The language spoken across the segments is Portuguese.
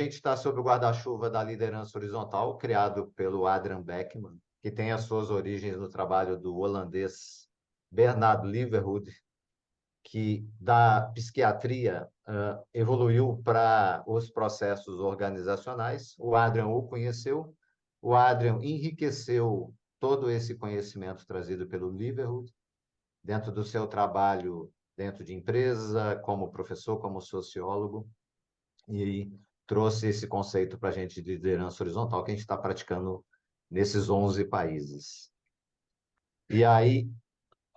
gente está sob o guarda-chuva da liderança horizontal, criado pelo Adrian Beckman, que tem as suas origens no trabalho do holandês Bernard Leeuwenhoek, que da psiquiatria evoluiu para os processos organizacionais. O Adrian o conheceu, o Adrian enriqueceu todo esse conhecimento trazido pelo Leeuwenhoek dentro do seu trabalho dentro de empresa, como professor, como sociólogo, e trouxe esse conceito para a gente de liderança horizontal que a gente está praticando nesses 11 países. E aí,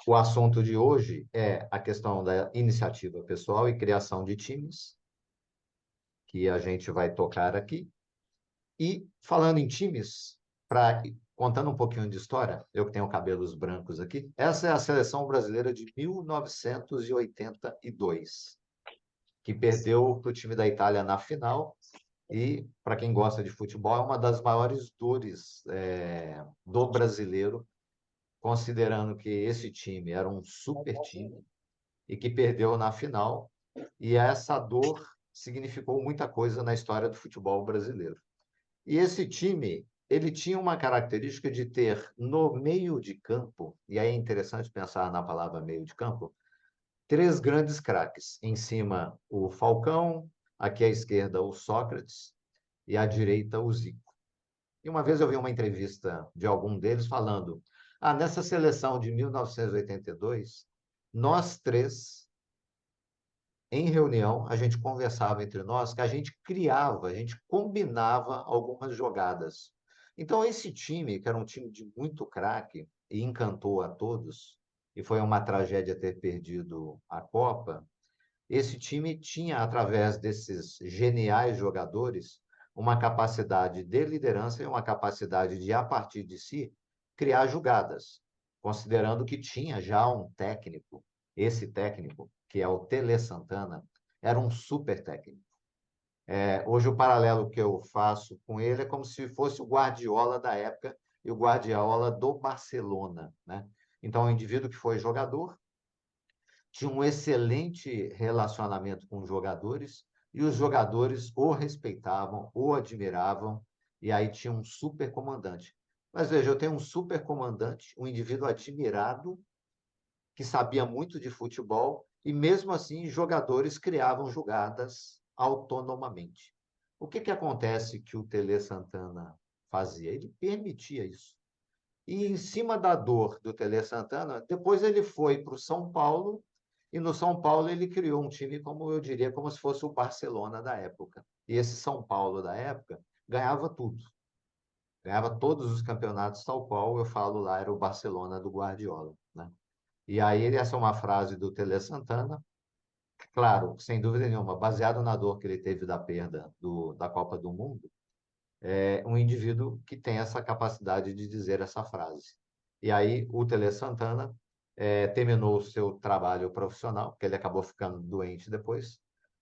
o assunto de hoje é a questão da iniciativa pessoal e criação de times, que a gente vai tocar aqui. E falando em times, contando um pouquinho de história, eu que tenho cabelos brancos aqui, essa é a seleção brasileira de 1982, que perdeu para o time da Itália na final. E, para quem gosta de futebol, é uma das maiores dores do brasileiro, considerando que esse time era um super time e que perdeu na final, e essa dor significou muita coisa na história do futebol brasileiro. E esse time, ele tinha uma característica de ter no meio de campo, e aí é interessante pensar na palavra meio de campo, três grandes craques. Em cima, o Falcão, aqui à esquerda, o Sócrates, e à direita, o Zico. E uma vez eu vi uma entrevista de algum deles falando: nessa seleção de 1982, nós três, em reunião, a gente conversava entre nós que a gente criava, a gente combinava algumas jogadas. Então, esse time, que era um time de muito craque e encantou a todos, e foi uma tragédia ter perdido a Copa, esse time tinha, através desses geniais jogadores, uma capacidade de liderança e uma capacidade de, a partir de si, criar jogadas, considerando que tinha já um técnico. Esse técnico, que é o Tele Santana, era um super técnico. Hoje, o paralelo que eu faço com ele é como se fosse o Guardiola da época e o Guardiola do Barcelona, né? Então, é um indivíduo que foi jogador, tinha um excelente relacionamento com os jogadores e os jogadores o respeitavam, o admiravam, e aí tinha um super comandante. Mas veja, eu tenho um super comandante, um indivíduo admirado, que sabia muito de futebol, e mesmo assim jogadores criavam jogadas autonomamente. O que acontece que o Tele Santana fazia? Ele permitia isso. E em cima da dor do Tele Santana, depois ele foi para o São Paulo, e no São Paulo ele criou um time, como eu diria, como se fosse o Barcelona da época. E esse São Paulo da época ganhava tudo. Ganhava todos os campeonatos, tal qual eu falo lá, era o Barcelona do Guardiola, né? E aí, essa é uma frase do Tele Santana, claro, sem dúvida nenhuma, baseado na dor que ele teve da perda da Copa do Mundo, um indivíduo que tem essa capacidade de dizer essa frase. E aí o Tele Santana terminou o seu trabalho profissional, porque ele acabou ficando doente depois,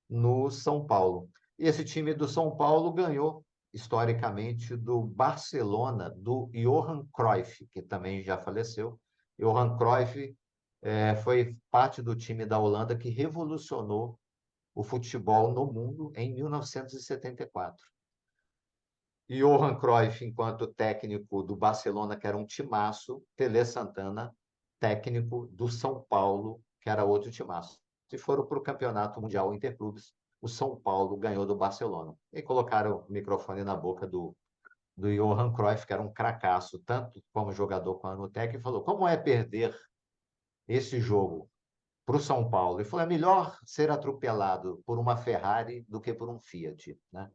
no São Paulo. E esse time do São Paulo ganhou, historicamente, do Barcelona, do Johan Cruyff, que também já faleceu. Johan Cruyff foi parte do time da Holanda que revolucionou o futebol no mundo em 1974. Johan Cruyff, enquanto técnico do Barcelona, que era um timaço, Tele Santana, técnico do São Paulo, que era outro timaço. Se foram para o Campeonato Mundial Interclubes, o São Paulo ganhou do Barcelona. E colocaram o microfone na boca do Johan Cruyff, que era um cracaço, tanto como jogador quanto no técnico, e falou: como é perder esse jogo para o São Paulo? E falou: é melhor ser atropelado por uma Ferrari do que por um Fiat, né?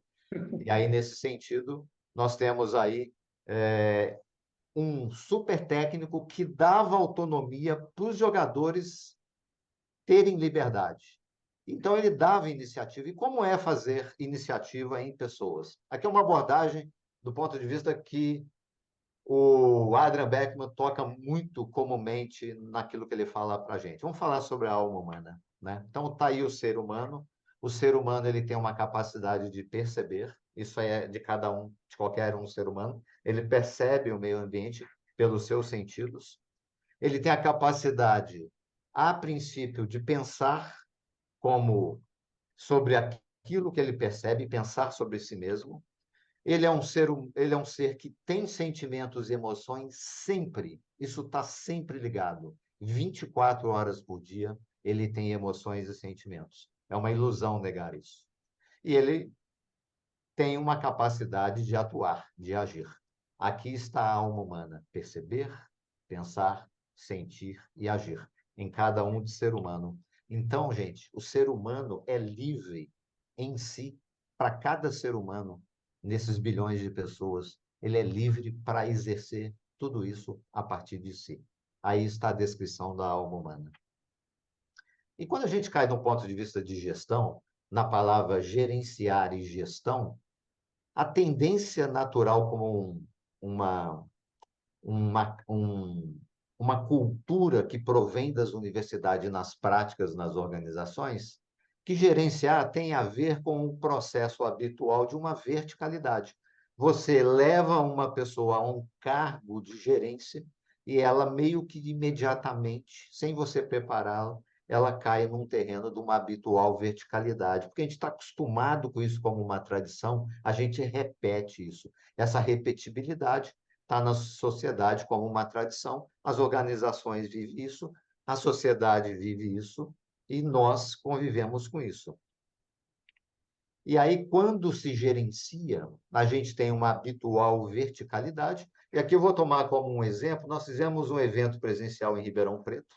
E aí, nesse sentido, nós temos aí um super técnico que dava autonomia para os jogadores terem liberdade. Então, ele dava iniciativa. E como é fazer iniciativa em pessoas? Aqui é uma abordagem do ponto de vista que o Adrian Beckman toca muito comumente naquilo que ele fala para a gente. Vamos falar sobre a alma humana, né? Então, está aí o ser humano. O ser humano ele tem uma capacidade de perceber, isso é de cada um, de qualquer um ser humano. Ele percebe o meio ambiente pelos seus sentidos. Ele tem a capacidade, a princípio, de pensar como sobre aquilo que ele percebe, pensar sobre si mesmo. Ele é um ser que tem sentimentos e emoções sempre. Isso está sempre ligado. 24 horas por dia, ele tem emoções e sentimentos. É uma ilusão negar isso. E ele tem uma capacidade de atuar, de agir. Aqui está a alma humana: perceber, pensar, sentir e agir em cada um de ser humano. Então, gente, o ser humano é livre em si, para cada ser humano, nesses bilhões de pessoas, ele é livre para exercer tudo isso a partir de si. Aí está a descrição da alma humana. E quando a gente cai no ponto de vista de gestão, na palavra gerenciar e gestão, a tendência natural como uma, uma, um, uma cultura que provém das universidades nas práticas, nas organizações, que gerenciar tem a ver com o processo habitual de uma verticalidade. Você leva uma pessoa a um cargo de gerência e ela meio que imediatamente, sem você prepará-la, ela cai num terreno de uma habitual verticalidade, porque a gente está acostumado com isso como uma tradição, a gente repete isso. Essa repetibilidade está na sociedade como uma tradição, as organizações vivem isso, a sociedade vive isso e nós convivemos com isso. E aí, quando se gerencia, a gente tem uma habitual verticalidade. E aqui eu vou tomar como um exemplo: nós fizemos um evento presencial em Ribeirão Preto,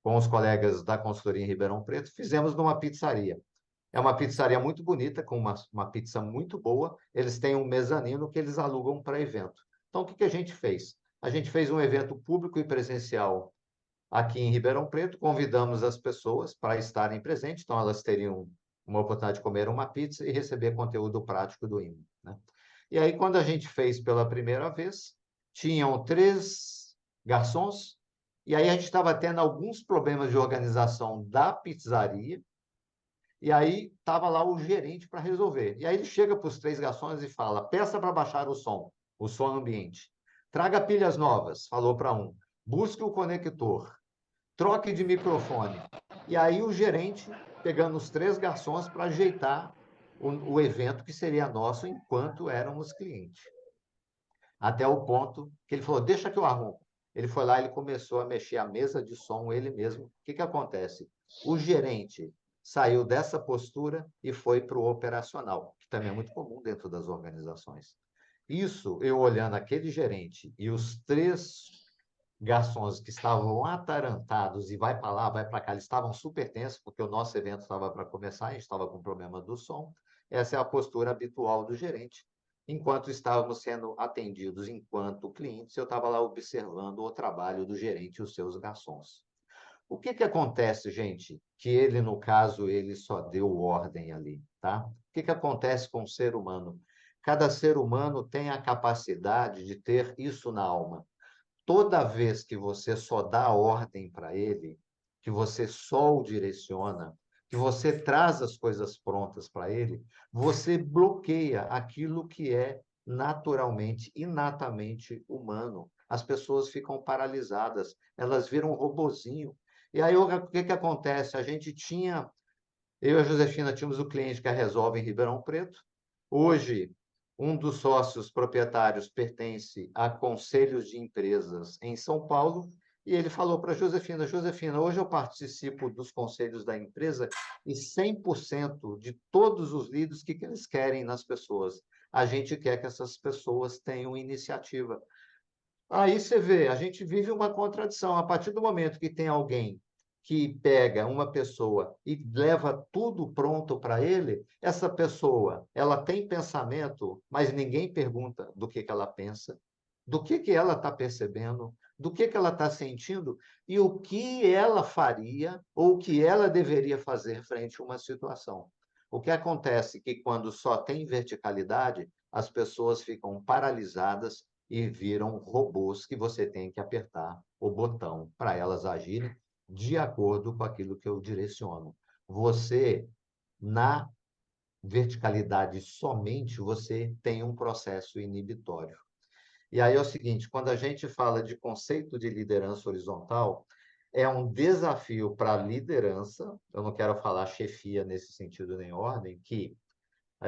com os colegas da consultoria em Ribeirão Preto, fizemos numa pizzaria. É uma pizzaria muito bonita, com uma pizza muito boa. Eles têm um mezanino que eles alugam para evento. Então, o que a gente fez? A gente fez um evento público e presencial aqui em Ribeirão Preto, convidamos as pessoas para estarem presentes, então elas teriam uma oportunidade de comer uma pizza e receber conteúdo prático do IME, né? E aí, quando a gente fez pela primeira vez, tinham 3 garçons, e aí a gente estava tendo alguns problemas de organização da pizzaria, e aí estava lá o gerente para resolver. E aí ele chega para os 3 garçons e fala: peça para baixar o som ambiente. Traga pilhas novas, falou para um. Busque o conector. Troque de microfone. E aí o gerente pegando os 3 garçons para ajeitar o evento que seria nosso enquanto éramos clientes. Até o ponto que ele falou: deixa que eu arrumo. Ele foi lá, ele começou a mexer a mesa de som ele mesmo. O que acontece? O gerente saiu dessa postura e foi para o operacional, que também é muito comum dentro das organizações. Isso, eu olhando aquele gerente e os 3 garçons que estavam atarantados e vai para lá, vai para cá, eles estavam super tensos, porque o nosso evento estava para começar, a gente estava com problema do som. Essa é a postura habitual do gerente. Enquanto estávamos sendo atendidos enquanto clientes, eu estava lá observando o trabalho do gerente e os seus garçons. O que acontece, gente? Que ele, no caso, ele só deu ordem ali, tá? O que acontece com o ser humano? Cada ser humano tem a capacidade de ter isso na alma. Toda vez que você só dá ordem para ele, que você só o direciona, que você traz as coisas prontas para ele, você bloqueia aquilo que é naturalmente, inatamente humano. As pessoas ficam paralisadas, elas viram um robozinho. E aí o que acontece? A gente tinha, eu e a Josefina tínhamos o cliente que a Resolve em Ribeirão Preto. Hoje, um dos sócios proprietários pertence a conselhos de empresas em São Paulo, e ele falou para a Josefina: Josefina, hoje eu participo dos conselhos da empresa e 100% de todos os líderes, o que eles querem nas pessoas? A gente quer que essas pessoas tenham iniciativa. Aí você vê, a gente vive uma contradição. A partir do momento que tem alguém que pega uma pessoa e leva tudo pronto para ele, essa pessoa, ela tem pensamento, mas ninguém pergunta do que ela pensa, do que ela está percebendo, do que ela está sentindo e o que ela faria ou o que ela deveria fazer frente a uma situação. O que acontece é que quando só tem verticalidade, as pessoas ficam paralisadas e viram robôs que você tem que apertar o botão para elas agirem de acordo com aquilo que eu direciono. Você, na verticalidade somente, você tem um processo inibitório. E aí é o seguinte, quando a gente fala de conceito de liderança horizontal, é um desafio para a liderança, eu não quero falar chefia nesse sentido nem ordem, que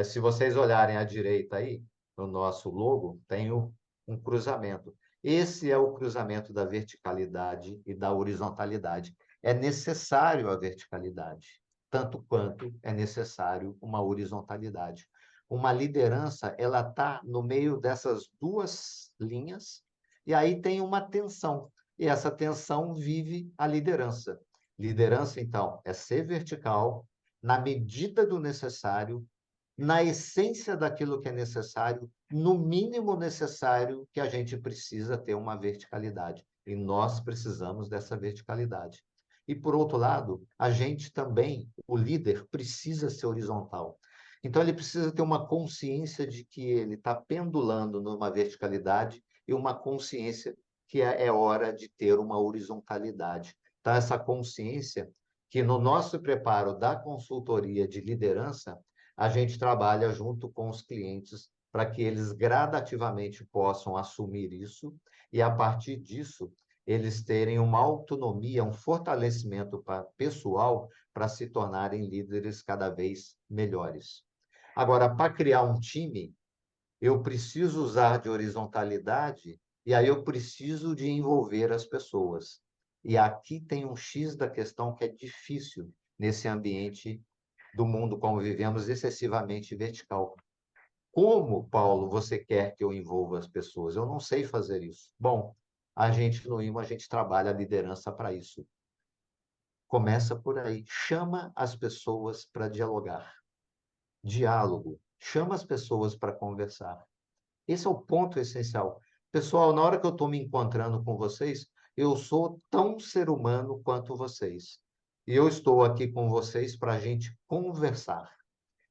se vocês olharem à direita aí, no nosso logo, tem um cruzamento. Esse é o cruzamento da verticalidade e da horizontalidade. É necessário a verticalidade, tanto quanto é necessário uma horizontalidade. Uma liderança, ela está no meio dessas duas linhas, e aí tem uma tensão. E essa tensão vive a liderança. Liderança, então, é ser vertical, na medida do necessário, na essência daquilo que é necessário, no mínimo necessário que a gente precisa ter uma verticalidade. E nós precisamos dessa verticalidade. E, por outro lado, a gente também, o líder, precisa ser horizontal. Então, ele precisa ter uma consciência de que ele está pendulando numa verticalidade e uma consciência que é hora de ter uma horizontalidade. Então, essa consciência que no nosso preparo da consultoria de liderança, a gente trabalha junto com os clientes para que eles gradativamente possam assumir isso e, a partir disso, eles terem uma autonomia, um fortalecimento pessoal para se tornarem líderes cada vez melhores. Agora, para criar um time, eu preciso usar de horizontalidade e aí eu preciso de envolver as pessoas. E aqui tem um X da questão que é difícil nesse ambiente do mundo como vivemos, excessivamente vertical. Como, Paulo, você quer que eu envolva as pessoas? Eu não sei fazer isso. Bom, a gente no IMO, a gente trabalha a liderança para isso. Começa por aí. Chama as pessoas para dialogar. Diálogo. Chama as pessoas para conversar. Esse é o ponto essencial. Pessoal, na hora que eu estou me encontrando com vocês, eu sou tão ser humano quanto vocês. E eu estou aqui com vocês para a gente conversar.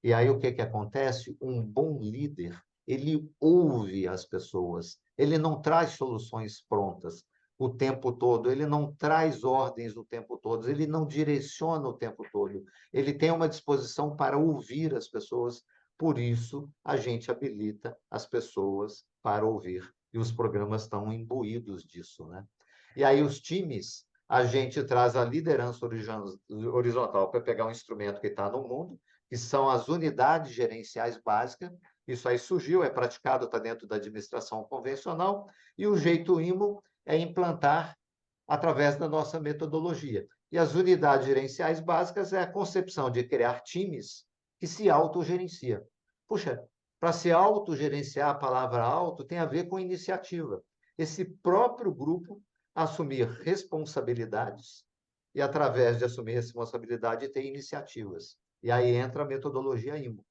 E aí o que que acontece? Um bom líder, ele ouve as pessoas, ele não traz soluções prontas o tempo todo, ele não traz ordens o tempo todo, ele não direciona o tempo todo, ele tem uma disposição para ouvir as pessoas, por isso a gente habilita as pessoas para ouvir. E os programas estão imbuídos disso, né? E aí os times, a gente traz a liderança horizontal para pegar um instrumento que está no mundo, que são as unidades gerenciais básicas. Isso aí surgiu, é praticado, está dentro da administração convencional, e o jeito IMO é implantar através da nossa metodologia. E as unidades gerenciais básicas é a concepção de criar times que se autogerenciam. Puxa, para se autogerenciar, a palavra auto tem a ver com iniciativa. Esse próprio grupo assumir responsabilidades e, através de assumir responsabilidade, ter iniciativas. E aí entra a metodologia IMO.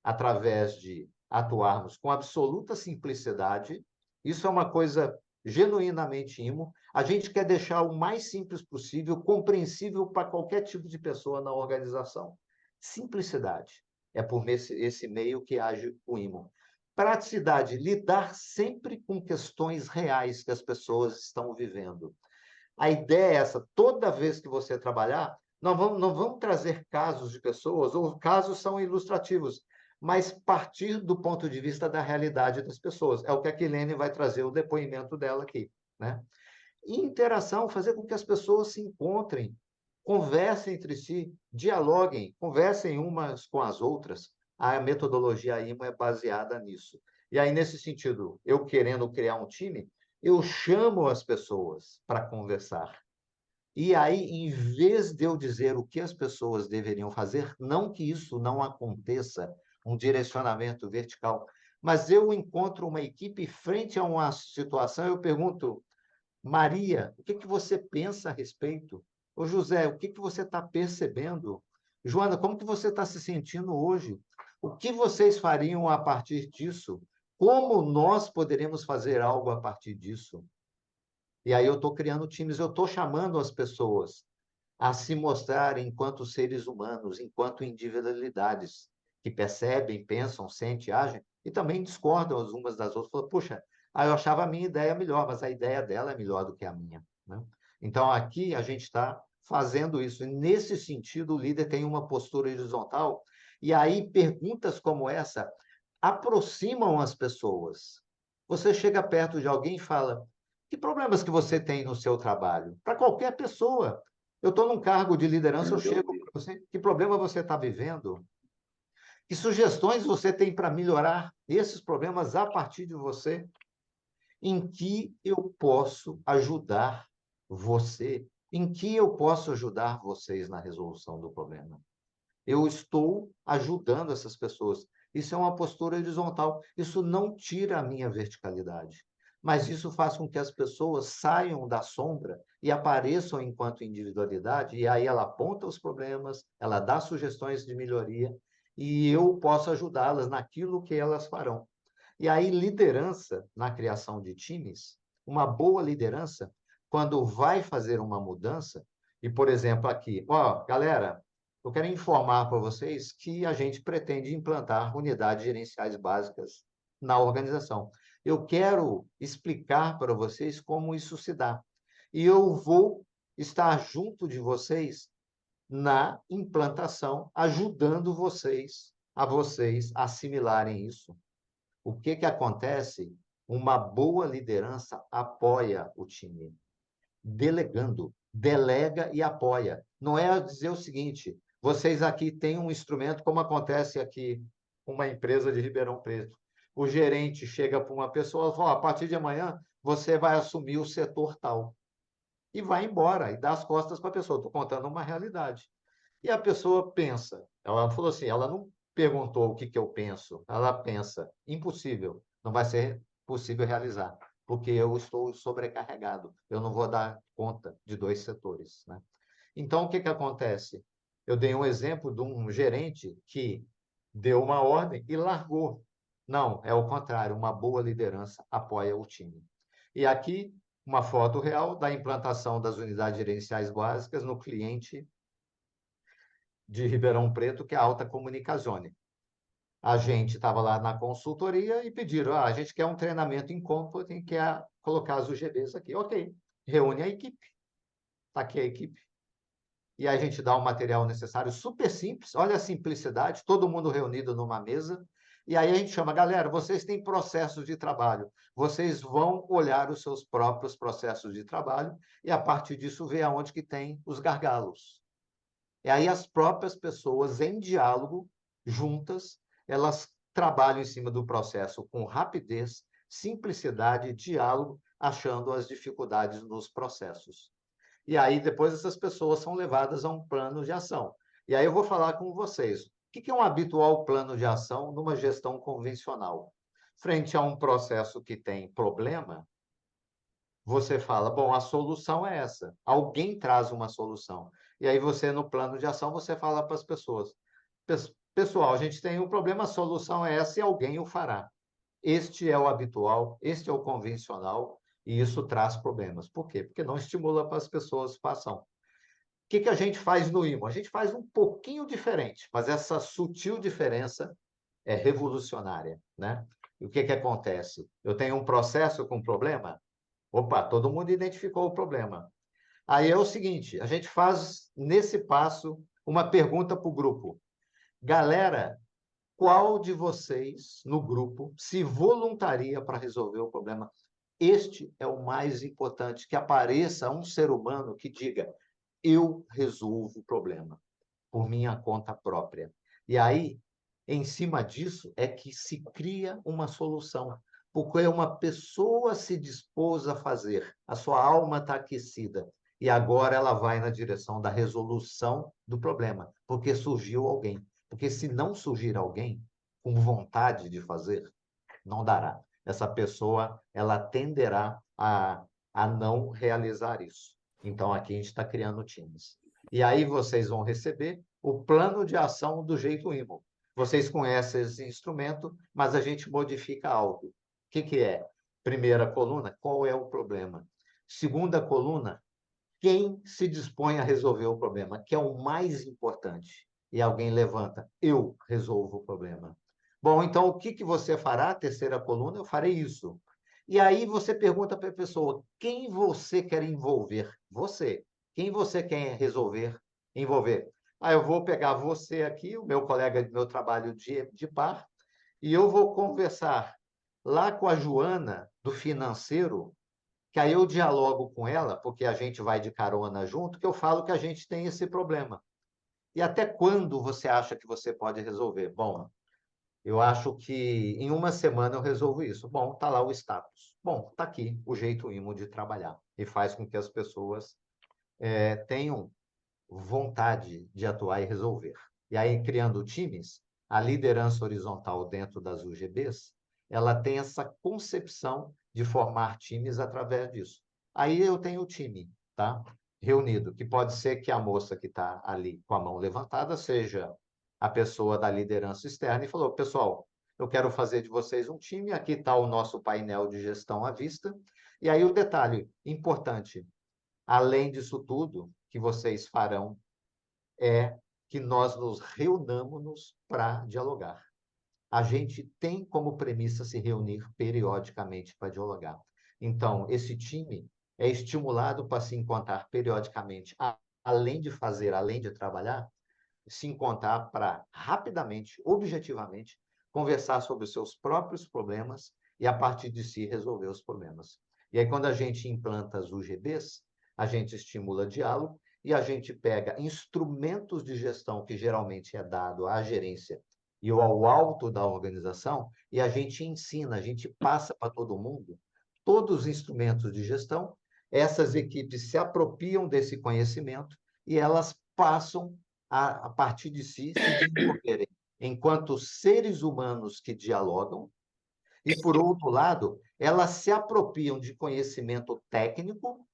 Através de atuarmos com absoluta simplicidade, isso é uma coisa genuinamente IMO, a gente quer deixar o mais simples possível, compreensível para qualquer tipo de pessoa na organização. Simplicidade. É por esse meio que age o IMO. Praticidade, lidar sempre com questões reais que as pessoas estão vivendo. A ideia é essa, toda vez que você trabalhar, não vamos trazer casos de pessoas, ou casos são ilustrativos, mas partir do ponto de vista da realidade das pessoas. É o que a Kilene vai trazer o depoimento dela aqui, né? Interação, fazer com que as pessoas se encontrem, conversem entre si, dialoguem, conversem umas com as outras. A metodologia IMO é baseada nisso. E aí, nesse sentido, eu querendo criar um time, eu chamo as pessoas para conversar. E aí, em vez de eu dizer o que as pessoas deveriam fazer, não que isso não aconteça, um direcionamento vertical, mas eu encontro uma equipe frente a uma situação, eu pergunto, Maria, o que que você pensa a respeito? Ô José, o que que você está percebendo? Joana, como que você está se sentindo hoje? O que vocês fariam a partir disso? Como nós poderemos fazer algo a partir disso? E aí eu estou criando times, eu estou chamando as pessoas a se mostrarem enquanto seres humanos, enquanto individualidades, que percebem, pensam, sentem, agem, e também discordam as umas das outras. Falam, puxa, eu achava a minha ideia melhor, mas a ideia dela é melhor do que a minha, né? Então, aqui a gente está fazendo isso. E, nesse sentido, o líder tem uma postura horizontal, e aí perguntas como essa aproximam as pessoas. Você chega perto de alguém e fala, Que problemas que você tem no seu trabalho? Para qualquer pessoa. Eu estou num cargo de liderança, eu chego para você. Que problema você está vivendo? Que sugestões você tem para melhorar esses problemas a partir de você? Em que eu posso ajudar você? Em que eu posso ajudar vocês na resolução do problema? Eu estou ajudando essas pessoas. Isso é uma postura horizontal. Isso não tira a minha verticalidade, mas isso faz com que as pessoas saiam da sombra e apareçam enquanto individualidade, e aí ela aponta os problemas, ela dá sugestões de melhoria, e eu posso ajudá-las naquilo que elas farão. E aí, liderança na criação de times, uma boa liderança, quando vai fazer uma mudança, e, por exemplo, aqui, ó, galera, eu quero informar para vocês que a gente pretende implantar unidades gerenciais básicas na organização. Eu quero explicar para vocês como isso se dá. E eu vou estar junto de vocês na implantação, ajudando vocês assimilarem isso. O que que acontece? Uma boa liderança apoia o time, delegando, delega e apoia. Não é dizer o seguinte: vocês aqui têm um instrumento, como acontece aqui, uma empresa de Ribeirão Preto. O gerente chega para uma pessoa e fala: a partir de amanhã você vai assumir o setor tal. E vai embora e dá as costas para a pessoa. Estou contando uma realidade. E a pessoa pensa, ela falou assim, ela não perguntou o que que eu penso, ela pensa, impossível, não vai ser possível realizar, porque eu estou sobrecarregado, eu não vou dar conta de dois setores, né? Então, o que que acontece? Eu dei um exemplo de um gerente que deu uma ordem e largou. Não, é o contrário, uma boa liderança apoia o time. E aqui, uma foto real da implantação das unidades gerenciais básicas no cliente de Ribeirão Preto, que é a Alta Comunicazione. A gente estava lá na consultoria e pediram: a gente quer um treinamento em Computing, quer colocar as UGBs aqui. Ok, reúne a equipe. Está aqui a equipe. E a gente dá o material necessário, super simples. Olha a simplicidade, todo mundo reunido numa mesa. E aí a gente chama: galera, vocês têm processos de trabalho. Vocês vão olhar os seus próprios processos de trabalho e, a partir disso, ver aonde que tem os gargalos. E aí as próprias pessoas, em diálogo, juntas, elas trabalham em cima do processo com rapidez, simplicidade, diálogo, achando as dificuldades nos processos. E aí depois essas pessoas são levadas a um plano de ação. E aí eu vou falar com vocês. O que é um habitual plano de ação numa gestão convencional? Frente a um processo que tem problema, você fala, bom, a solução é essa. Alguém traz uma solução. E aí você, no plano de ação, você fala para as pessoas, pessoal, a gente tem um problema, a solução é essa e alguém o fará. Este é o habitual, este é o convencional, e isso traz problemas. Por quê? Porque não estimula para as pessoas façam. O que que a gente faz no IMO? A gente faz um pouquinho diferente, mas essa sutil diferença é revolucionária, né? E o que que acontece? Eu tenho um processo com problema? Opa, todo mundo identificou o problema. Aí é o seguinte, a gente faz, nesse passo, uma pergunta para o grupo. Galera, qual de vocês, no grupo, se voluntaria para resolver o problema? Este é o mais importante, que apareça um ser humano que diga, eu resolvo o problema, por minha conta própria. E aí, em cima disso, é que se cria uma solução, porque uma pessoa se dispôs a fazer, a sua alma está aquecida, e agora ela vai na direção da resolução do problema, porque surgiu alguém. Porque se não surgir alguém com vontade de fazer, não dará. Essa pessoa, ela tenderá a não realizar isso. Então, aqui a gente está criando times. E aí vocês vão receber o plano de ação do jeito IMO. Vocês conhecem esse instrumento, mas a gente modifica algo. O que que é? Primeira coluna, qual é o problema? Segunda coluna, quem se dispõe a resolver o problema, que é o mais importante. E alguém levanta, eu resolvo o problema. Bom, então o que que você fará? Terceira coluna, eu farei isso. E aí você pergunta para a pessoa, quem você quer envolver? Você. Quem você quer resolver, envolver? Ah, eu vou pegar você aqui, o meu colega de meu trabalho de par, e eu vou conversar lá com a Joana, do financeiro, que aí eu dialogo com ela, porque a gente vai de carona junto, que eu falo que a gente tem esse problema. E até quando você acha que você pode resolver? Bom, eu acho que em uma semana eu resolvo isso. Bom, tá lá o status. Bom, tá aqui o jeito IMO de trabalhar. E faz com que as pessoas tenham vontade de atuar e resolver. E aí, criando times, a liderança horizontal dentro das UGBs, ela tem essa concepção de formar times através disso. Aí eu tenho o time, tá? Reunido, que pode ser que a moça que está ali com a mão levantada seja a pessoa da liderança externa e falou, pessoal, eu quero fazer de vocês um time, aqui está o nosso painel de gestão à vista. E aí o detalhe importante, além disso tudo que vocês farão é que nós nos reunamos para dialogar. A gente tem como premissa se reunir periodicamente para dialogar. Então, esse time é estimulado para se encontrar periodicamente, além de fazer, além de trabalhar, se encontrar para rapidamente, objetivamente, conversar sobre os seus próprios problemas e, a partir de si, resolver os problemas. E aí, quando a gente implanta as UGBs, a gente estimula diálogo e a gente pega instrumentos de gestão que geralmente é dado à gerência e ao alto da organização e a gente ensina, a gente passa para todo mundo todos os instrumentos de gestão, essas equipes se apropriam desse conhecimento e elas passam a partir de si, se desenvolverem enquanto seres humanos que dialogam, e, por outro lado, elas se apropriam de conhecimento técnico,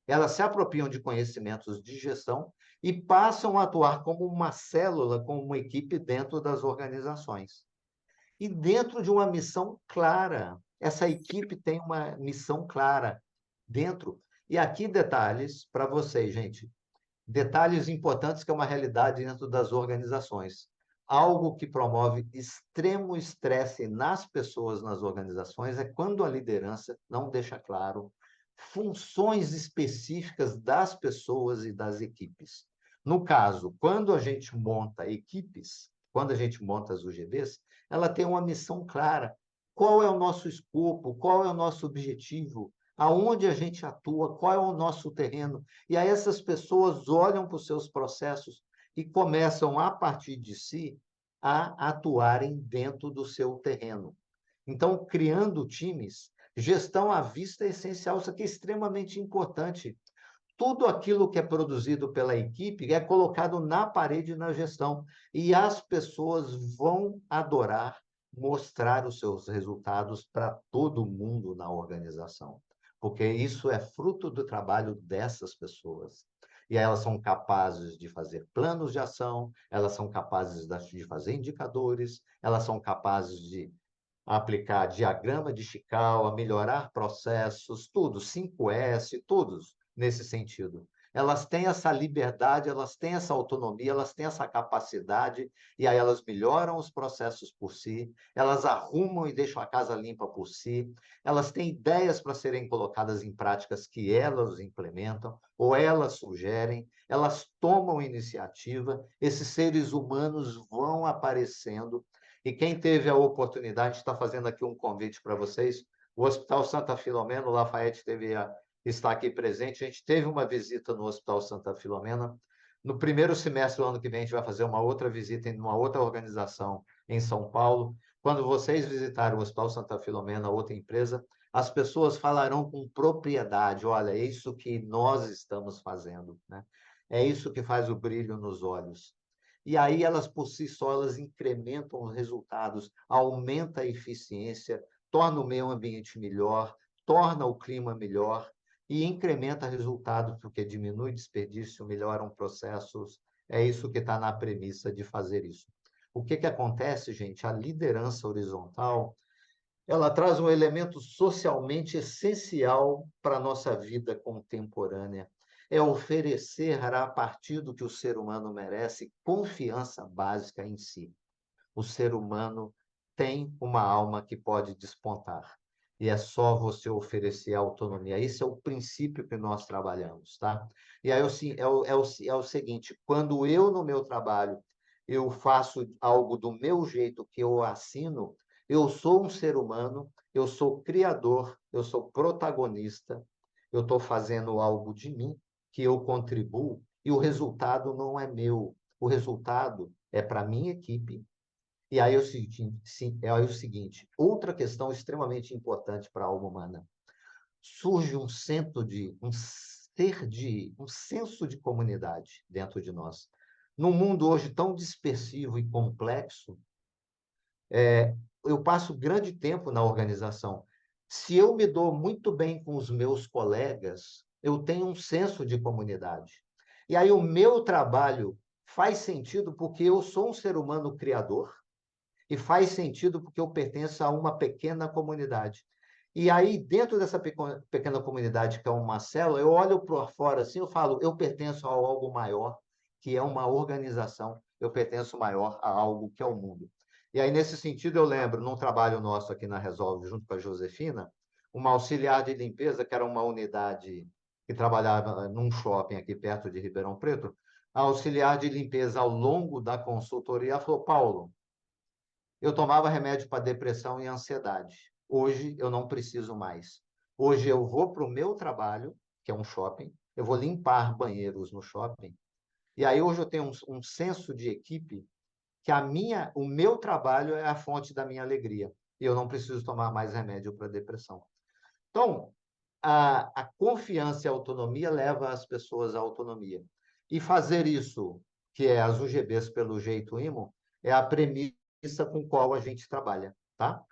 elas se apropriam de conhecimentos de gestão e passam a atuar como uma célula, como uma equipe dentro das organizações. E dentro de uma missão clara. Essa equipe tem uma missão clara dentro. E aqui detalhes para vocês, gente. Detalhes importantes que é uma realidade dentro das organizações. Algo que promove extremo estresse nas pessoas, nas organizações, é quando a liderança não deixa claro funções específicas das pessoas e das equipes. No caso, quando a gente monta equipes, quando a gente monta as UGBs, ela tem uma missão clara. Qual é o nosso escopo? Qual é o nosso objetivo? Aonde a gente atua? Qual é o nosso terreno? E aí essas pessoas olham para os seus processos e começam, a partir de si, a atuarem dentro do seu terreno. Então, criando times, gestão à vista é essencial, isso aqui é extremamente importante. Tudo aquilo que é produzido pela equipe é colocado na parede na gestão, e as pessoas vão adorar mostrar os seus resultados para todo mundo na organização, porque isso é fruto do trabalho dessas pessoas. E elas são capazes de fazer planos de ação, elas são capazes de fazer indicadores, elas são capazes de aplicar diagrama de Chicau, melhorar processos, tudo, 5S, todos nesse sentido. Elas têm essa liberdade, elas têm essa autonomia, elas têm essa capacidade, e aí elas melhoram os processos por si, elas arrumam e deixam a casa limpa por si, elas têm ideias para serem colocadas em práticas que elas implementam, ou elas sugerem, elas tomam iniciativa, esses seres humanos vão aparecendo, e quem teve a oportunidade, está fazendo aqui um convite para vocês, o Hospital Santa Filomena, o Lafayette está aqui presente, a gente teve uma visita no Hospital Santa Filomena, no primeiro semestre do ano que vem a gente vai fazer uma outra visita em uma outra organização em São Paulo. Quando vocês visitarem o Hospital Santa Filomena, outra empresa, as pessoas falarão com propriedade, olha, é isso que nós estamos fazendo, né? É isso que faz o brilho nos olhos. E aí elas, por si só, elas incrementam os resultados, aumenta a eficiência, torna o meio ambiente melhor, torna o clima melhor e incrementa resultados, porque diminui desperdício, melhoram processos. É isso que está na premissa de fazer isso. O que acontece, gente? A liderança horizontal, ela traz um elemento socialmente essencial para a nossa vida contemporânea. É oferecer, a partir do que o ser humano merece, confiança básica em si. O ser humano tem uma alma que pode despontar. E é só você oferecer autonomia. Esse é o princípio que nós trabalhamos, tá? E aí é o seguinte, quando eu, no meu trabalho, eu faço algo do meu jeito, que eu assino, eu sou um ser humano, eu sou criador, eu sou protagonista, eu estou fazendo algo de mim, que eu contribuo, e o resultado não é meu. O resultado é para a minha equipe. E aí é o seguinte, outra questão extremamente importante para a alma humana. Surge um senso de comunidade dentro de nós. Num mundo hoje tão dispersivo e complexo, eu passo grande tempo na organização. Se eu me dou muito bem com os meus colegas, eu tenho um senso de comunidade. E aí o meu trabalho faz sentido porque eu sou um ser humano criador e faz sentido porque eu pertenço a uma pequena comunidade. E aí, dentro dessa pequena comunidade, que é uma célula, eu olho para fora assim, eu falo, eu pertenço a algo maior, que é uma organização, eu pertenço maior a algo que é o mundo. E aí, nesse sentido, eu lembro, num trabalho nosso aqui na Resolve, junto com a Josefina, uma auxiliar de limpeza, que era uma unidade que trabalhava num shopping aqui perto de Ribeirão Preto, a auxiliar de limpeza, ao longo da consultoria, falou, Paulo, eu tomava remédio para depressão e ansiedade. Hoje eu não preciso mais. Hoje eu vou para o meu trabalho, que é um shopping, eu vou limpar banheiros no shopping, e aí hoje eu tenho um senso de equipe que o meu trabalho é a fonte da minha alegria. E eu não preciso tomar mais remédio para depressão. Então, a confiança e a autonomia leva as pessoas à autonomia. E fazer isso, que é as UGBs pelo jeito IMO, é a premissa com qual a gente trabalha, tá?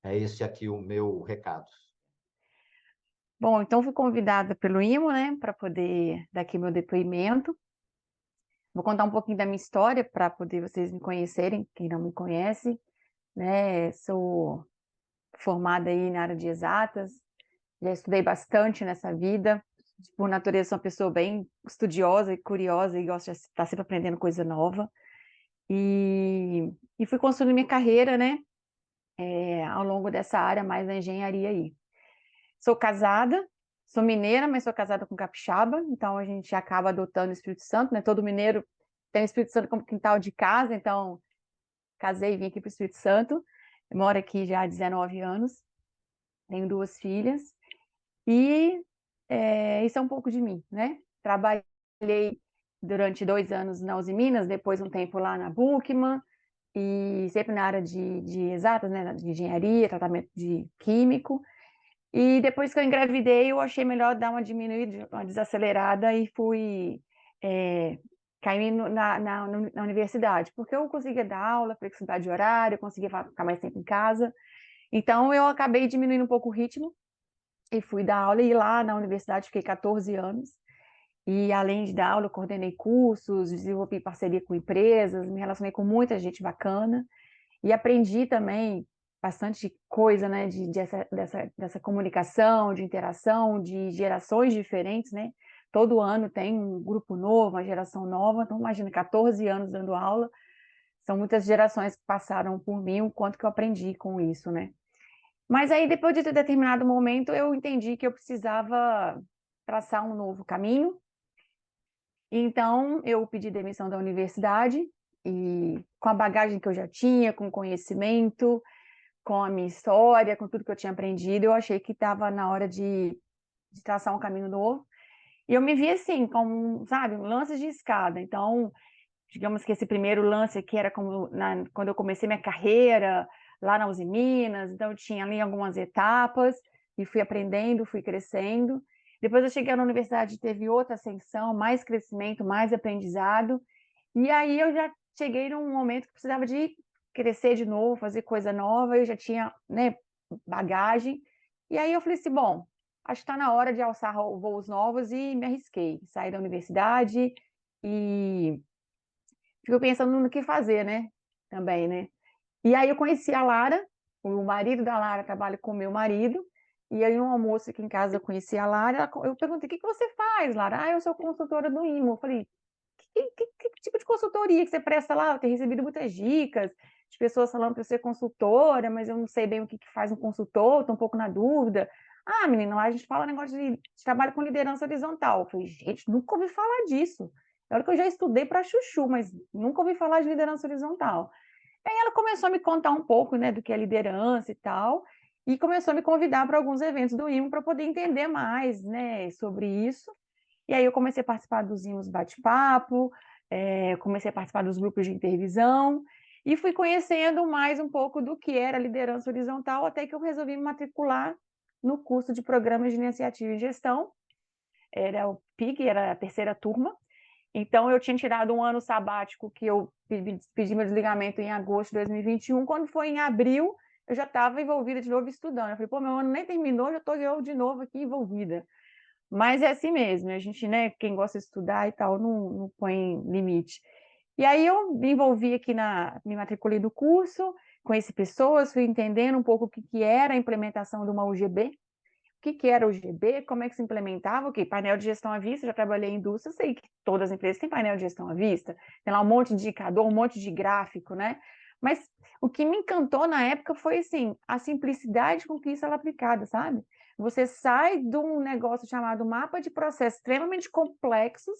É esse aqui o meu recado. Bom, então fui convidada pelo IMO, né, para poder dar aqui meu depoimento. Vou contar um pouquinho da minha história para poder vocês me conhecerem, quem não me conhece, né? Sou formada aí na área de exatas, já estudei bastante nessa vida. Por natureza, sou uma pessoa bem estudiosa e curiosa e gosto de estar sempre aprendendo coisa nova. E fui construindo minha carreira, né, ao longo dessa área mais da engenharia aí. Sou casada, sou mineira, mas sou casada com capixaba, então a gente acaba adotando o Espírito Santo, né? Todo mineiro tem o Espírito Santo como quintal de casa, então casei e vim aqui para o Espírito Santo. Eu moro aqui já há 19 anos, tenho 2 filhas, e isso é um pouco de mim, né? Trabalhei durante 2 anos na Uzi Minas, depois um tempo lá na Buchmann, e sempre na área de exatas, né? De engenharia, tratamento de químico. E depois que eu engravidei, eu achei melhor dar uma diminuída, uma desacelerada e fui cair na universidade, porque eu conseguia dar aula, flexibilidade de horário, eu conseguia ficar mais tempo em casa. Então, eu acabei diminuindo um pouco o ritmo e fui dar aula. E lá na universidade fiquei 14 anos. E além de dar aula, eu coordenei cursos, desenvolvi parceria com empresas, me relacionei com muita gente bacana. E aprendi também bastante coisa, né, dessa comunicação, de interação, de gerações diferentes, né? Todo ano tem um grupo novo, uma geração nova, então imagina, 14 anos dando aula, são muitas gerações que passaram por mim, o quanto que eu aprendi com isso, né? Mas aí, depois de determinado momento, eu entendi que eu precisava traçar um novo caminho, então eu pedi demissão da universidade, e com a bagagem que eu já tinha, com conhecimento, com a minha história, com tudo que eu tinha aprendido, eu achei que estava na hora de traçar um caminho novo. E eu me vi assim, como, sabe, um lance de escada. Então, digamos que esse primeiro lance aqui era como quando eu comecei minha carreira lá na Uzi Minas, então eu tinha ali algumas etapas e fui aprendendo, fui crescendo. Depois eu cheguei na universidade, teve outra ascensão, mais crescimento, mais aprendizado. E aí eu já cheguei num momento que precisava de crescer de novo, fazer coisa nova, eu já tinha, né, bagagem. E aí eu falei assim, bom, acho que está na hora de alçar voos novos e me arrisquei. Saí da universidade e fico pensando no que fazer, né? Também, né? E aí eu conheci a Lara, o marido da Lara trabalha com o meu marido, e aí no almoço aqui em casa eu conheci a Lara, eu perguntei, o que que você faz, Lara? Ah, eu sou consultora do IMO. Eu falei, que tipo de consultoria que você presta lá? Eu tenho recebido muitas dicas de pessoas falando para eu ser consultora, mas eu não sei bem o que faz um consultor, estou um pouco na dúvida. Ah, menina, lá a gente fala negócio de trabalho com liderança horizontal. Eu falei, gente, nunca ouvi falar disso. É hora que eu já estudei para chuchu, mas nunca ouvi falar de liderança horizontal. Aí ela começou a me contar um pouco, né, do que é liderança e tal. e começou a me convidar para alguns eventos do IMO para poder entender mais, né, sobre isso. E aí eu comecei a participar dos IMOs bate-papo, comecei a participar dos grupos de intervisão, e fui conhecendo mais um pouco do que era liderança horizontal, até que eu resolvi me matricular no curso de Programas de Iniciativa e Gestão, era o PIG, era a terceira turma. Então, eu tinha tirado um ano sabático, que eu pedi meu desligamento em agosto de 2021. Quando foi em abril, eu já estava envolvida de novo estudando. Eu falei, pô, meu ano nem terminou, já estou eu de novo aqui envolvida. Mas é assim mesmo, a gente, né, quem gosta de estudar e tal, não põe limite. E aí eu me envolvi aqui me matriculei no curso, conheci pessoas, fui entendendo um pouco o que, que era a implementação de uma UGB, o que, que era o UGB, como é que se implementava, ok, painel de gestão à vista, já trabalhei em indústria, sei que todas as empresas têm painel de gestão à vista, tem lá um monte de indicador, um monte de gráfico, né? Mas o que me encantou na época foi, assim, a simplicidade com que isso era aplicado, sabe? Você sai de um negócio chamado mapa de processos extremamente complexos,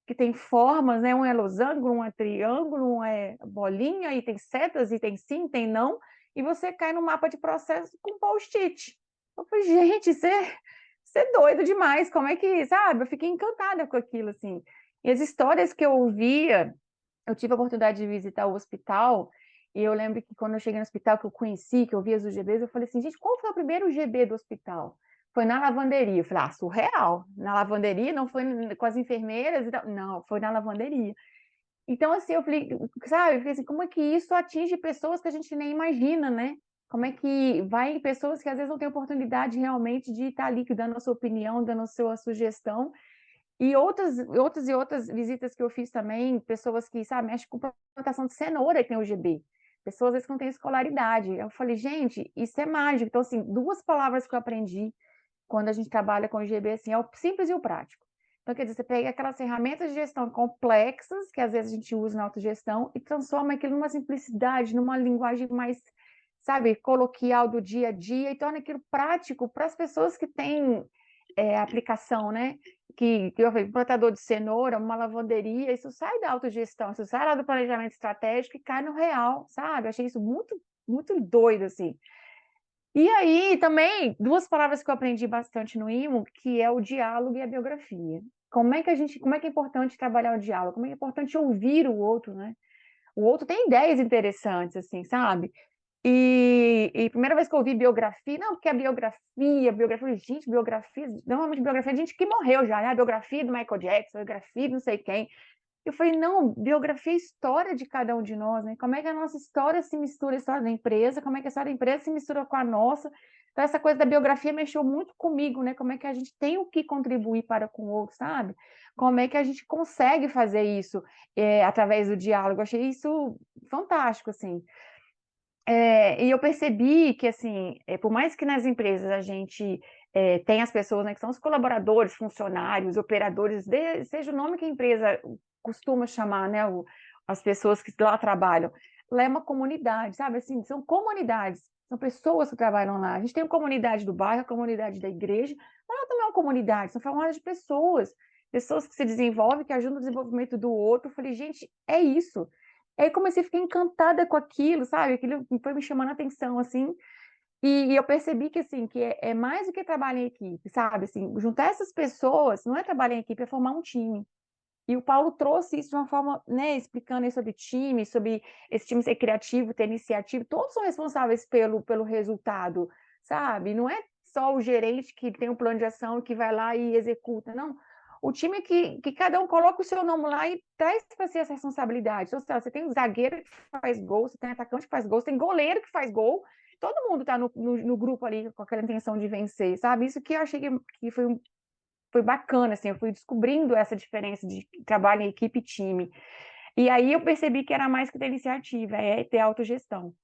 que tem formas, né? Um é losango, um é triângulo, um é bolinha, e tem setas, e tem sim, tem não, e você cai no mapa de processos com post-it. Eu falei, gente, você é doido demais, como é que, sabe? Eu fiquei encantada com aquilo, assim. E as histórias que eu ouvia, eu tive a oportunidade de visitar o hospital, e eu lembro que quando eu cheguei no hospital, que eu conheci, que eu vi as UGBs, eu falei assim, gente, qual foi o primeiro UGB do hospital? Foi na lavanderia. Eu falei, surreal. Na lavanderia, não foi com as enfermeiras e tal. Não, foi na lavanderia. Então, assim, eu falei, sabe, eu falei assim, como é que isso atinge pessoas que a gente nem imagina, né? Como é que vai em pessoas que às vezes não têm oportunidade realmente de estar ali dando a sua opinião, dando a sua sugestão. E outras visitas que eu fiz também, pessoas que, sabe, mexem com plantação de cenoura que tem o GB. Pessoas às vezes que não têm escolaridade. Eu falei, gente, isso é mágico. Então, assim, duas palavras que eu aprendi quando a gente trabalha com o GB, assim, é o simples e o prático. Então, quer dizer, você pega aquelas ferramentas de gestão complexas, que às vezes a gente usa na autogestão, e transforma aquilo numa simplicidade, numa linguagem mais, sabe, coloquial do dia a dia, e torna aquilo prático para as pessoas que têm aplicação, né? Que eu falei, um plantador de cenoura, uma lavanderia, isso sai da autogestão, isso sai lá do planejamento estratégico e cai no real, sabe? Achei isso muito, muito doido, assim. E aí, também, duas palavras que eu aprendi bastante no IMO, que é o diálogo e a biografia. Como é que é importante trabalhar o diálogo? Como é que é importante ouvir o outro, né? O outro tem ideias interessantes, assim, sabe? E primeira vez que eu ouvi biografia, não, porque a biografia, gente, biografia, normalmente biografia de gente que morreu já, né? A biografia do Michael Jackson, a biografia de não sei quem. Eu falei, não, biografia é história de cada um de nós, né? Como é que a nossa história se mistura à história da empresa, como é que a história da empresa se mistura com a nossa. Então, essa coisa da biografia mexeu muito comigo, né? Como é que a gente tem o que contribuir para com o outro, sabe? Como é que a gente consegue fazer isso através do diálogo. Eu achei isso fantástico, assim. E eu percebi que, assim, por mais que nas empresas a gente tenha as pessoas, né, que são os colaboradores, funcionários, operadores, seja o nome que a empresa costuma chamar, né, as pessoas que lá trabalham, lá é uma comunidade, sabe? Assim, são comunidades, são pessoas que trabalham lá. A gente tem a comunidade do bairro, a comunidade da igreja, mas lá também é uma comunidade, são formadas de pessoas, pessoas que se desenvolvem, que ajudam no desenvolvimento do outro. Eu falei, gente, é isso. Aí comecei a ficar encantada com aquilo, sabe? Aquilo foi me chamando a atenção, assim. E eu percebi que, assim, que é mais do que trabalho em equipe, sabe? Assim, juntar essas pessoas não é trabalhar em equipe, é formar um time. E o Paulo trouxe isso de uma forma, né, explicando aí sobre time, sobre esse time ser criativo, ter iniciativa. Todos são responsáveis pelo resultado, sabe? Não é só o gerente que tem um plano de ação e que vai lá e executa, não. O time é que cada um coloca o seu nome lá e traz para si essa responsabilidade. Então, você tem um zagueiro que faz gol, você tem um atacante que faz gol, você tem goleiro que faz gol. Todo mundo está no grupo ali com aquela intenção de vencer, sabe? Isso que eu achei que foi bacana, assim, eu fui descobrindo essa diferença de trabalho em equipe e time. E aí eu percebi que era mais que ter iniciativa, é ter autogestão.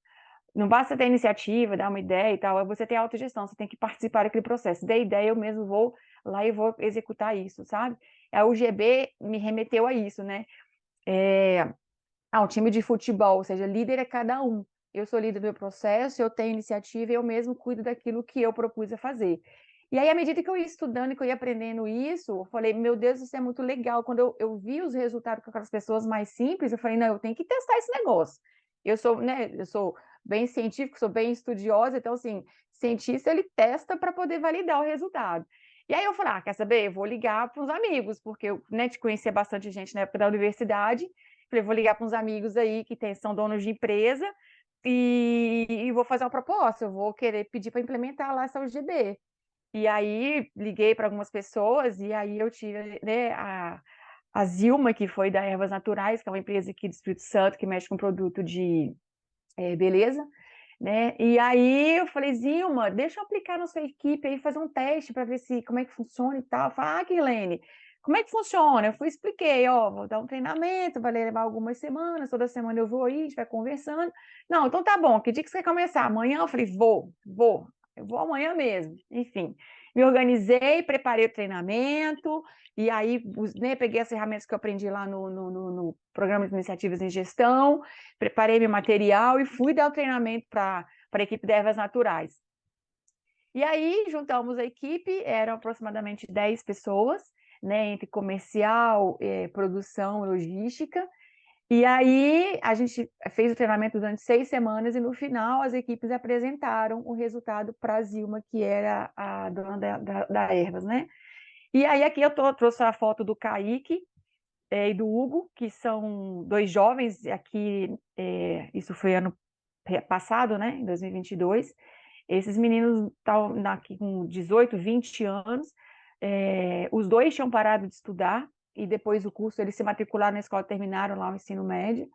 Não basta ter iniciativa, dar uma ideia e tal, é você ter autogestão, você tem que participar daquele processo. Dei ideia, eu mesmo vou lá e vou executar isso, sabe? A UGB me remeteu a isso, né? Um time de futebol, ou seja, líder é cada um. Eu sou líder do meu processo, eu tenho iniciativa e eu mesmo cuido daquilo que eu propus a fazer. E aí, à medida que eu ia estudando e que eu ia aprendendo isso, eu falei, meu Deus, isso é muito legal. Quando eu vi os resultados com aquelas pessoas mais simples, eu falei, não, eu tenho que testar esse negócio. Eu sou, né, eu sou bem científico, sou bem estudiosa, então, assim, cientista, ele testa para poder validar o resultado. E aí eu falei, quer saber? Eu vou ligar para uns amigos, porque eu, né, te conhecia bastante gente na época da universidade. Falei, vou ligar para uns amigos aí que são donos de empresa e vou fazer uma proposta. Eu vou querer pedir para implementar lá essa UGB. E aí liguei para algumas pessoas e aí eu tive, né, a Zilma, que foi da Ervas Naturais, que é uma empresa aqui do Espírito Santo que mexe com produto de beleza, né? E aí eu falei, Zilma, deixa eu aplicar na sua equipe aí, fazer um teste para ver se como é que funciona e tal. Falei, Kirlene, como é que funciona? Eu fui, expliquei, ó, vou dar um treinamento, vai levar algumas semanas, toda semana eu vou aí, a gente vai conversando. Não, então tá bom, que dia que você quer começar? Amanhã? Eu falei, eu vou amanhã mesmo. Enfim, me organizei, preparei o treinamento, e aí, né, peguei as ferramentas que eu aprendi lá no Programa de Iniciativas em Gestão, preparei meu material e fui dar o treinamento para a equipe de Ervas Naturais. E aí, juntamos a equipe, eram aproximadamente 10 pessoas, né, entre comercial, produção, logística. E aí, a gente fez o treinamento durante 6 semanas e, no final, as equipes apresentaram o resultado para a Zilma, que era a dona da Ervas, né? E aí, aqui eu trouxe a foto do Kaique e do Hugo, que são 2 jovens, aqui, isso foi ano passado, né, em 2022. Esses meninos estavam aqui com 18, 20 anos, os 2 tinham parado de estudar, e depois do curso eles se matricularam na escola, terminaram lá o ensino médio.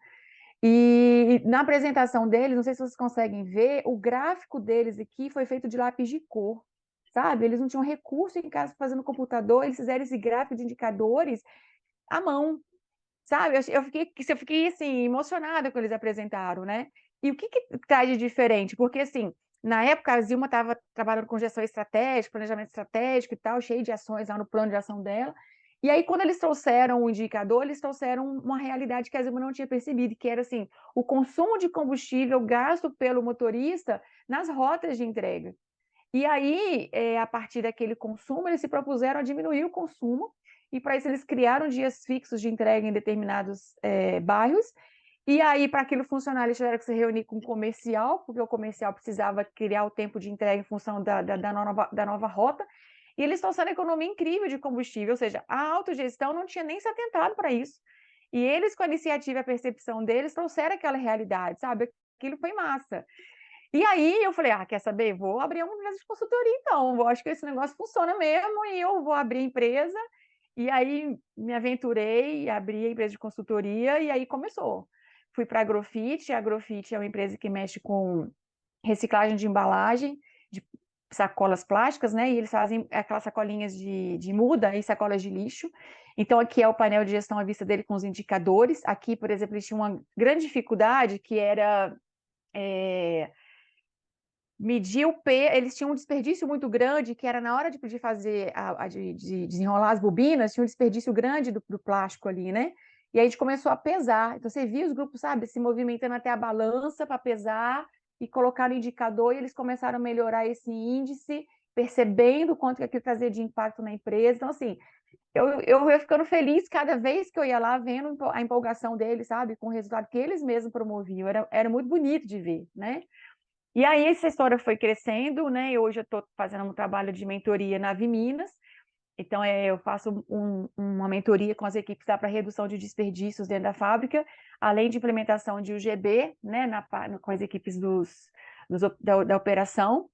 E na apresentação deles, não sei se vocês conseguem ver, o gráfico deles aqui foi feito de lápis de cor, sabe? Eles não tinham recurso em casa fazendo no computador, eles fizeram esse gráfico de indicadores à mão, sabe? Eu fiquei assim, emocionada quando eles apresentaram, né? E o que traz de diferente? Porque, assim, na época a Zilma estava trabalhando com gestão estratégica, planejamento estratégico e tal, cheio de ações lá no plano de ação dela. E aí, quando eles trouxeram o indicador, eles trouxeram uma realidade que a Zilma não tinha percebido, que era, assim, o consumo de combustível gasto pelo motorista nas rotas de entrega. E aí, a partir daquele consumo, eles se propuseram a diminuir o consumo, e para isso eles criaram dias fixos de entrega em determinados bairros, e aí, para aquilo funcionar, eles tiveram que se reunir com o comercial, porque o comercial precisava criar o tempo de entrega em função da nova rota, e eles trouxeram economia incrível de combustível, ou seja, a autogestão não tinha nem se atentado para isso. E eles, com a iniciativa e a percepção deles, trouxeram aquela realidade, sabe? Aquilo foi massa. E aí eu falei, quer saber? Vou abrir uma empresa de consultoria, então. Eu acho que esse negócio funciona mesmo e eu vou abrir a empresa. E aí me aventurei, abri a empresa de consultoria e aí começou. Fui para a Agrofit. A Agrofit é uma empresa que mexe com reciclagem de embalagem, de sacolas plásticas, né? E eles fazem aquelas sacolinhas de muda e sacolas de lixo. Então, aqui é o painel de gestão à vista dele com os indicadores. Aqui, por exemplo, eles tinham uma grande dificuldade que era medir o peso. Eles tinham um desperdício muito grande, que era na hora de fazer, de desenrolar as bobinas, tinha um desperdício grande do plástico ali, né? E aí a gente começou a pesar. Então você via os grupos, sabe, se movimentando até a balança para pesar e colocar no indicador, e eles começaram a melhorar esse índice, percebendo quanto que aquilo trazia de impacto na empresa. Então, assim, eu ia ficando feliz cada vez que eu ia lá, vendo a empolgação deles, sabe, com o resultado que eles mesmos promoviam. Era muito bonito de ver, né? E aí essa história foi crescendo, né? E hoje eu estou fazendo um trabalho de mentoria na Viminas. Então, eu faço uma mentoria com as equipes para redução de desperdícios dentro da fábrica, além de implementação de UGB, né, com as equipes da operação.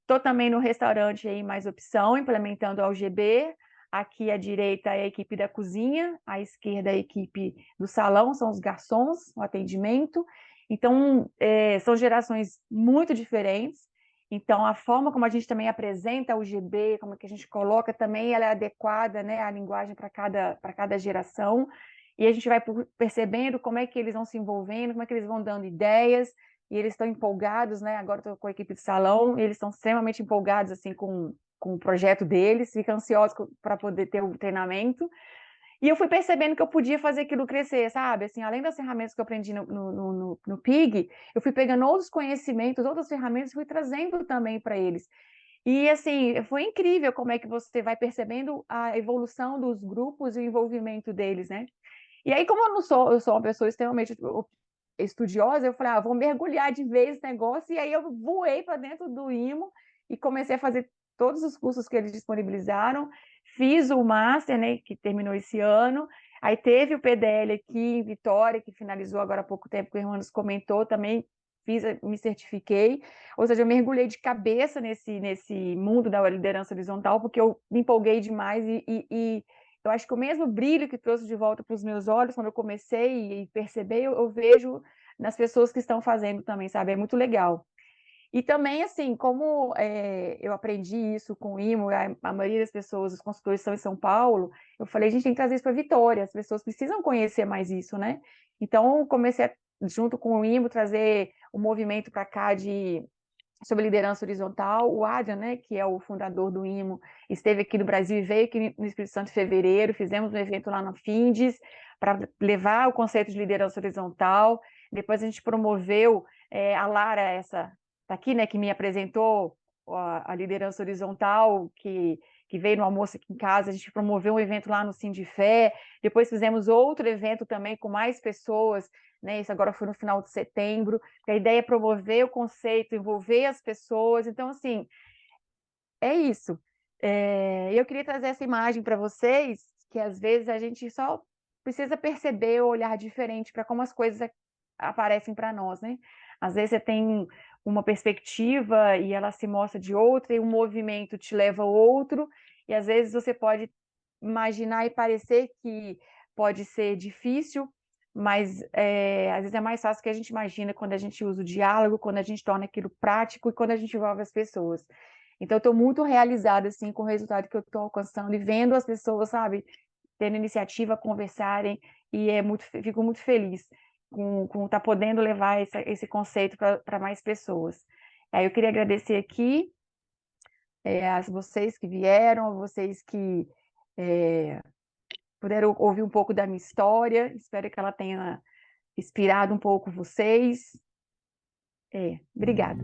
Estou também no restaurante aí, mais opção, implementando a UGB. Aqui à direita é a equipe da cozinha, à esquerda é a equipe do salão, são os garçons, o atendimento. Então, são gerações muito diferentes. Então, a forma como a gente também apresenta o GB, como que a gente coloca também, ela é adequada, né, à linguagem para cada geração. E a gente vai percebendo como é que eles vão se envolvendo, como é que eles vão dando ideias, e eles estão empolgados, né? Agora estou com a equipe de salão, e eles estão extremamente empolgados assim, com o projeto deles, ficam ansiosos para poder ter o treinamento. E eu fui percebendo que eu podia fazer aquilo crescer, sabe? Assim, além das ferramentas que eu aprendi no PIG, eu fui pegando outros conhecimentos, outras ferramentas, e fui trazendo também para eles. E, assim, foi incrível como é que você vai percebendo a evolução dos grupos e o envolvimento deles, né? E aí, como eu sou uma pessoa extremamente estudiosa, eu falei, vou mergulhar de vez nesse negócio, e aí eu voei para dentro do IMO e comecei a fazer todos os cursos que eles disponibilizaram, fiz o Master, né, que terminou esse ano, aí teve o PDL aqui em Vitória, que finalizou agora há pouco tempo, que o irmão nos comentou também, me certifiquei, ou seja, eu mergulhei de cabeça nesse mundo da liderança horizontal, porque eu me empolguei demais e eu acho que o mesmo brilho que trouxe de volta para os meus olhos, quando eu comecei e perceber, eu vejo nas pessoas que estão fazendo também, sabe? É muito legal. E também, assim, como eu aprendi isso com o IMO, a maioria das pessoas, os consultores estão em São Paulo, eu falei, a gente tem que trazer isso para Vitória, as pessoas precisam conhecer mais isso, né? Então, comecei, junto com o IMO, trazer o movimento para cá sobre liderança horizontal. O Adrian, né, que é o fundador do IMO, esteve aqui no Brasil e veio aqui no Espírito Santo em fevereiro, fizemos um evento lá na Findes para levar o conceito de liderança horizontal. Depois a gente promoveu a Lara, essa tá aqui, né, que me apresentou a liderança horizontal, que veio no almoço aqui em casa, a gente promoveu um evento lá no Sindifé, depois fizemos outro evento também com mais pessoas, né, isso agora foi no final de setembro, a ideia é promover o conceito, envolver as pessoas, então, assim, é isso. Eu queria trazer essa imagem para vocês, que às vezes a gente só precisa perceber o olhar diferente para como as coisas aparecem para nós, né? Às vezes você tem uma perspectiva e ela se mostra de outra, e um movimento te leva a outro, e às vezes você pode imaginar e parecer que pode ser difícil, mas às vezes é mais fácil que a gente imagina quando a gente usa o diálogo, quando a gente torna aquilo prático e quando a gente envolve as pessoas. Então, eu estou muito realizada, assim, com o resultado que eu estou alcançando e vendo as pessoas, sabe, tendo iniciativa, conversarem, e fico muito feliz com estar podendo levar esse conceito para mais pessoas. Aí eu queria agradecer aqui a vocês que vieram, a vocês que puderam ouvir um pouco da minha história, espero que ela tenha inspirado um pouco vocês. Obrigada.